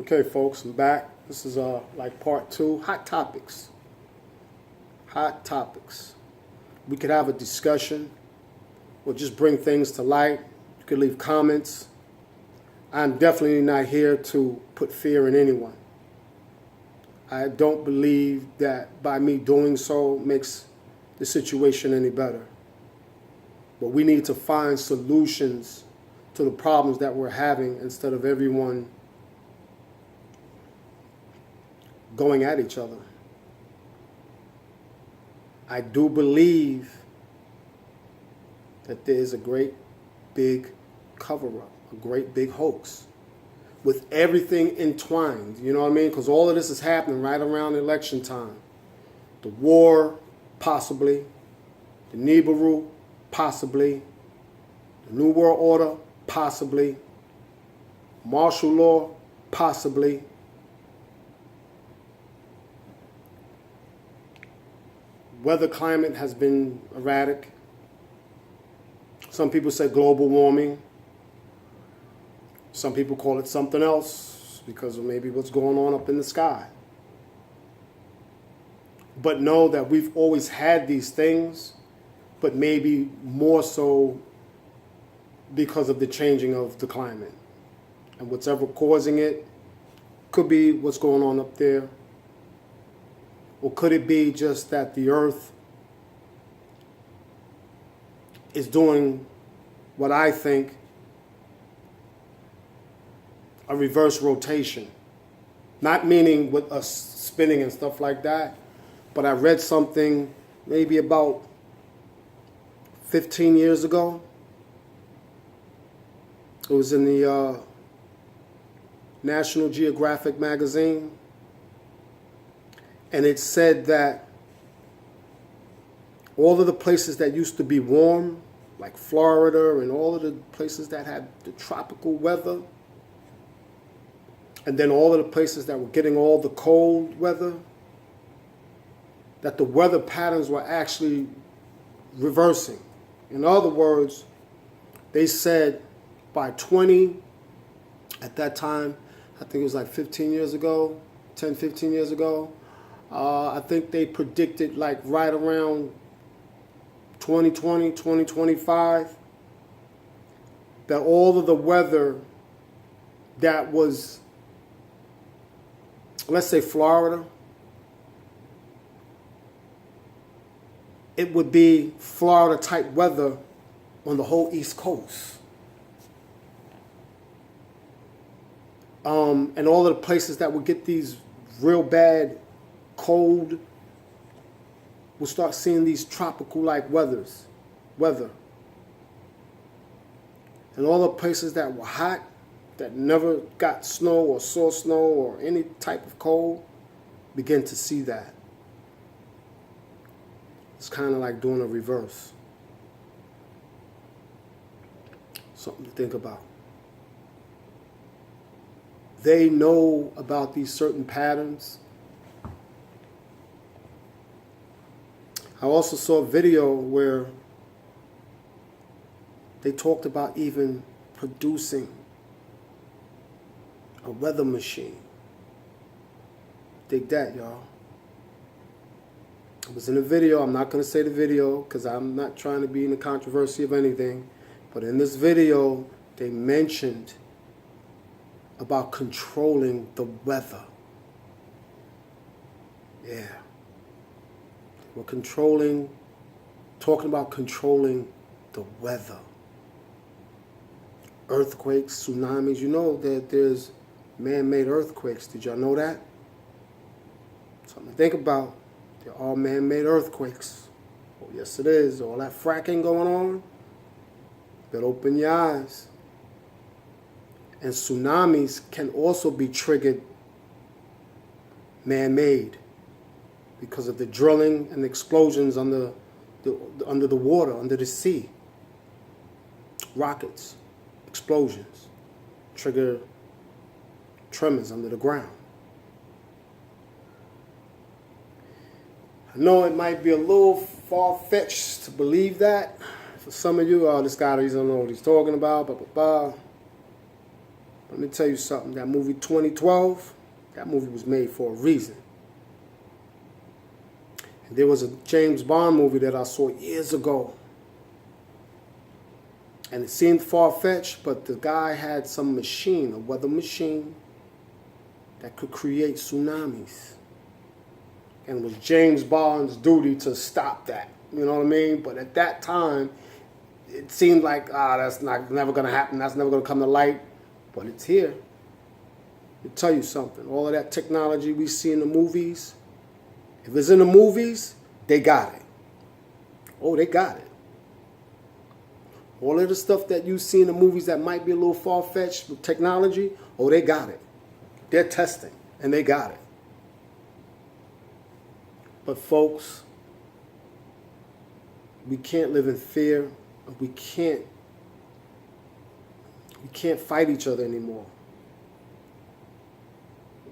Okay, folks, I'm back. This is like part two, hot topics. Hot topics. We could have a discussion or just bring things to light. You could leave comments. I'm definitely not here to put fear in anyone. I don't believe that by me doing so makes the situation any better. But we need to find solutions to the problems that we're having instead of everyone going at each other. I do believe that there is a great big cover-up, a great big hoax with everything entwined, you know what I mean? Because all of this is happening right around election time. The war, possibly. The Nibiru, possibly. The New World Order, possibly. Martial law, possibly. Weather climate has been erratic. Some people say global warming. Some people call it something else because of maybe what's going on up in the sky. But know that we've always had these things, but maybe more so because of the changing of the climate. And what's ever causing it could be what's going on up there. Or could it be just that the Earth is doing what I think a reverse rotation? Not meaning with us spinning and stuff like that, but I read something maybe about 15 years ago. It was in the National Geographic magazine. And it said that all of the places that used to be warm, like Florida and all of the places that had the tropical weather, and then all of the places that were getting all the cold weather, that the weather patterns were actually reversing. In other words, they said by 20, at that time, I think it was like 15 years ago, 10, 15 years ago, I think they predicted like right around 2020, 2025, that all of the weather that was, let's say Florida, it would be Florida type weather on the whole East Coast. And all of the places that would get these real bad cold, we'll start seeing these tropical-like weather. And all the places that were hot, that never got snow or saw snow or any type of cold, begin to see that. It's kind of like doing a reverse. Something to think about. They know about these certain patterns. I also saw a video where they talked about even producing a weather machine. Dig that, y'all. It was in a video. I'm not going to say the video because I'm not trying to be in the controversy of anything. But in this video, they mentioned about controlling the weather. Yeah. We're talking about controlling the weather. Earthquakes, tsunamis. You know that there's man-made earthquakes. Did y'all know that? Something to think about. They're all man-made earthquakes. Oh, yes, it is. All that fracking going on. Better open your eyes. And tsunamis can also be triggered man-made, because of the drilling and the explosions under the water, under the sea. Rockets, explosions, trigger tremors under the ground. I know it might be a little far-fetched to believe that. For some of you, this guy doesn't know what he's talking about, blah, blah, blah. Let me tell you something. That movie 2012, that movie was made for a reason. And there was a James Bond movie that I saw years ago. And it seemed far-fetched, but the guy had some machine, a weather machine, that could create tsunamis. And it was James Bond's duty to stop that. You know what I mean? But at that time, it seemed like, that's never going to happen. That's never going to come to light. But it's here. Let me tell you something. All of that technology we see in the movies, if it's in the movies, they got it. Oh, they got it. All of the stuff that you see in the movies that might be a little far-fetched with technology, oh, they got it. They're testing, and they got it. But folks, we can't live in fear. We can't fight each other anymore.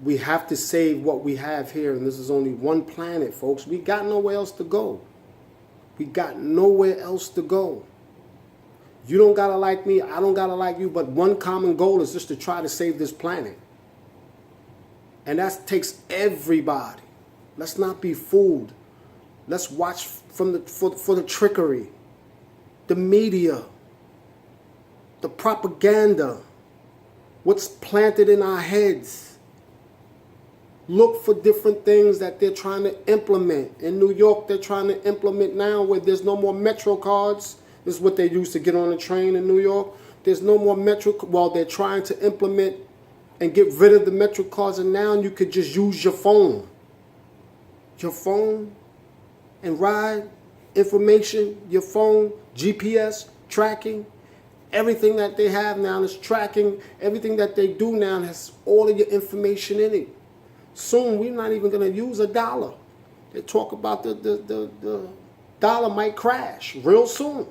We have to save what we have here, and this is only one planet, folks. We got nowhere else to go. We got nowhere else to go. You don't gotta like me, I don't gotta like you, but one common goal is just to try to save this planet. And that takes everybody. Let's not be fooled. Let's watch for the trickery, the media, the propaganda, what's planted in our heads. Look for different things that they're trying to implement. In New York, they're trying to implement now where there's no more Metro cards. This is what they used to get on a train in New York. There's no more Metro. Well, they're trying to implement and get rid of the Metro cards, and now you could just use your phone. Your phone and ride information, your phone, GPS, tracking. Everything that they have now is tracking. Everything that they do now has all of your information in it. Soon, we're not even going to use a dollar. They talk about the dollar might crash real soon.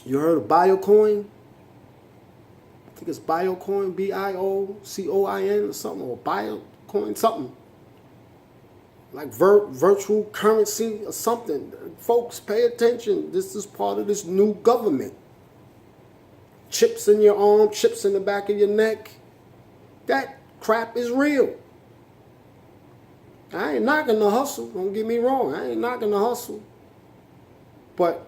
You heard of Biocoin? I think it's Biocoin, BIOCOIN or something, or Biocoin, something. Like virtual currency or something. Folks, pay attention. This is part of this new government. Chips in your arm, chips in the back of your neck. That crap is real. I ain't knocking the hustle. Don't get me wrong. I ain't knocking the hustle. But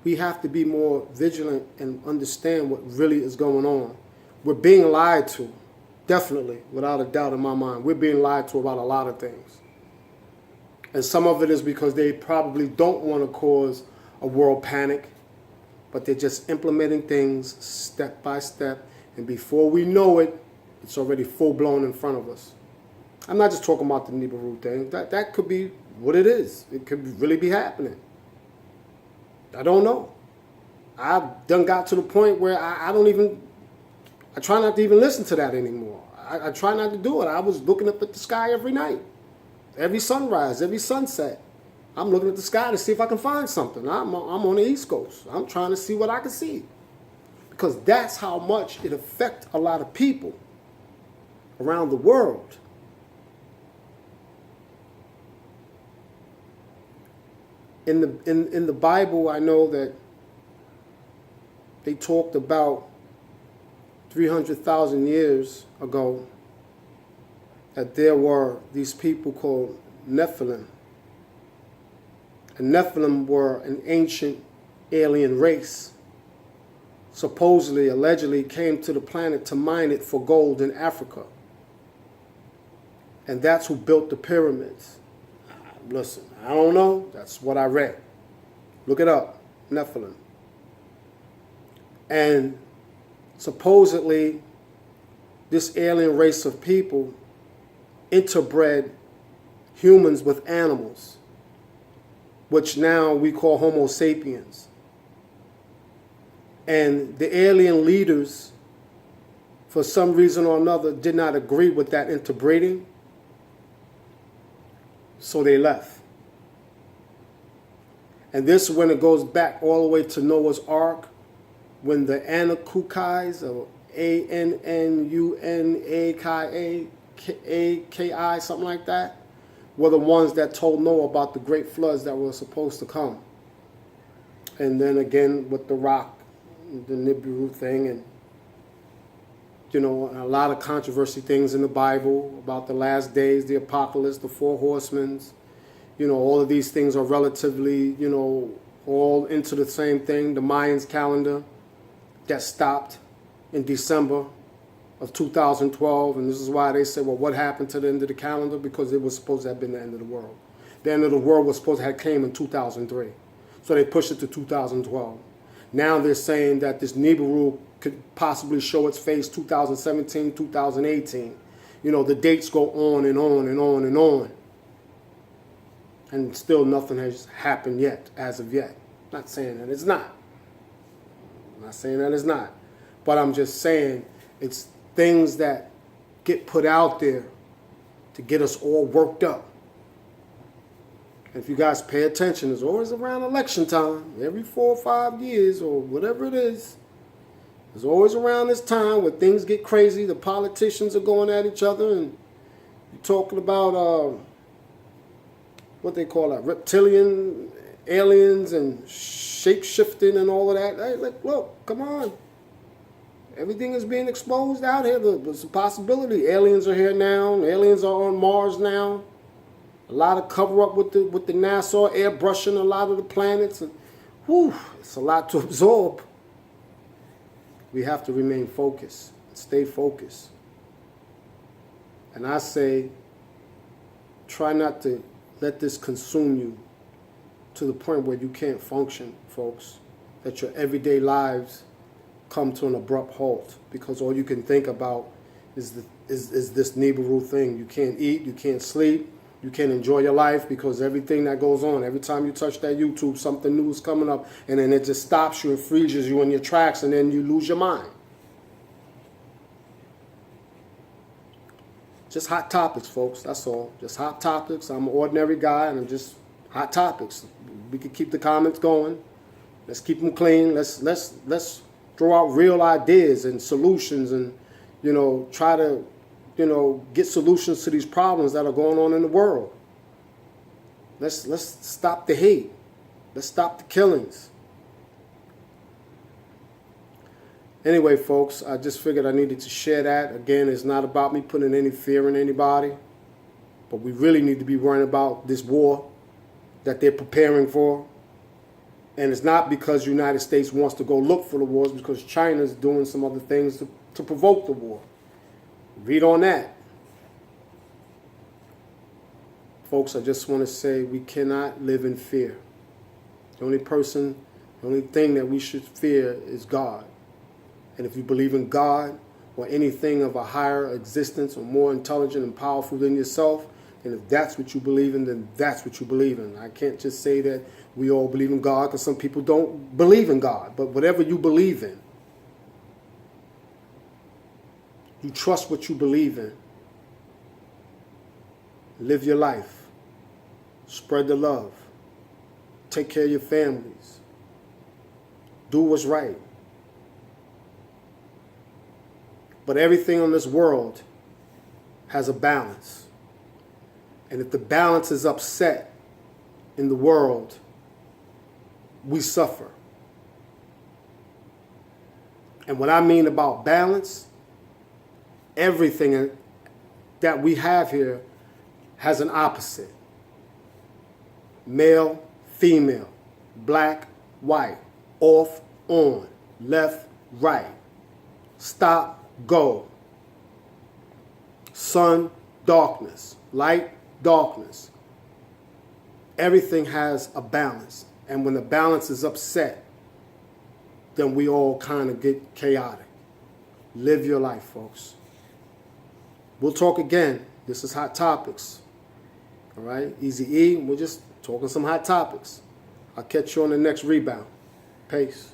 we have to be more vigilant and understand what really is going on. We're being lied to. Definitely, without a doubt in my mind. We're being lied to about a lot of things. And some of it is because they probably don't want to cause a world panic, but they're just implementing things step by step. And before we know it, it's already full-blown in front of us. I'm not just talking about the Nibiru thing. That could be what it is. It could really be happening. I don't know. I've done got to the point where I try not to even listen to that anymore. I try not to do it. I was looking up at the sky every night. Every sunrise, every sunset. I'm looking at the sky to see if I can find something. I'm on the East Coast. I'm trying to see what I can see. Because that's how much it affects a lot of people around the world. In the Bible, I know that they talked about 300,000 years ago that there were these people called Nephilim. And Nephilim were an ancient alien race. Supposedly, allegedly, came to the planet to mine it for gold in Africa. And that's who built the pyramids. Listen, I don't know. That's what I read. Look it up. Nephilim. And supposedly, this alien race of people interbred humans with animals, which now we call Homo sapiens. And the alien leaders, for some reason or another, did not agree with that interbreeding. So they left. And this is when it goes back all the way to Noah's Ark, when the Anunnakis, or Anunnaki, something like that, were the ones that told Noah about the great floods that were supposed to come. And then again with the rock, the Nibiru thing, and you know, a lot of controversy things in the Bible about the last days, the apocalypse, the four horsemen. You know, all of these things are relatively, you know, all into the same thing. The Mayans calendar that stopped in December of 2012, and this is why they said, well, what happened to the end of the calendar? Because it was supposed to have been the end of the world. The end of the world was supposed to have came in 2003. So they pushed it to 2012. Now they're saying that this Nibiru could possibly show its face 2017, 2018. You know, the dates go on and on and on and on. And still nothing has happened yet, as of yet. I'm not saying that it's not. I'm not saying that it's not. But I'm just saying it's things that get put out there to get us all worked up. If you guys pay attention, it's always around election time, every 4 or 5 years or whatever it is. It's always around this time where things get crazy. The politicians are going at each other, and you're talking about what they call that, reptilian aliens and shape-shifting and all of that. Hey, look, come on. Everything is being exposed out here. There's a possibility. Aliens are here now. Aliens are on Mars now. A lot of cover-up with the NASA airbrushing a lot of the planets. And, whew, it's a lot to absorb. We have to remain focused, stay focused. And I say, try not to let this consume you to the point where you can't function, folks. That your everyday lives come to an abrupt halt because all you can think about is this Nibiru thing. You can't eat, you can't sleep. You can't enjoy your life because everything that goes on, every time you touch that YouTube, something new is coming up, and then it just stops you and freezes you in your tracks, and then you lose your mind. Just hot topics, folks, that's all. Just hot topics. I'm an ordinary guy, and I'm just hot topics. We can keep the comments going. Let's keep them clean. Let's throw out real ideas and solutions and, you know, try to, you know, get solutions to these problems that are going on in the world. Let's stop the hate. Let's stop the killings. Anyway, folks, I just figured I needed to share that. Again, it's not about me putting any fear in anybody, but we really need to be worrying about this war that they're preparing for. And it's not because the United States wants to go look for the wars, because China's doing some other things to provoke the war. Read on that. Folks, I just want to say we cannot live in fear. The only thing that we should fear is God. And if you believe in God or anything of a higher existence or more intelligent and powerful than yourself, and if that's what you believe in, then that's what you believe in. I can't just say that we all believe in God, because some people don't believe in God. But whatever you believe in, you trust what you believe in. Live your life. Spread the love. Take care of your families. Do what's right. But everything on this world has a balance. And if the balance is upset in the world, we suffer. And what I mean about balance, everything that we have here has an opposite. Male, female, black, white, off, on, left, right, stop, go, sun, darkness, light, darkness. Everything has a balance. And when the balance is upset, then we all kind of get chaotic. Live your life, folks. We'll talk again. This is Hot Topics. All right? Easy E, we're just talking some hot topics. I'll catch you on the next rebound. Peace.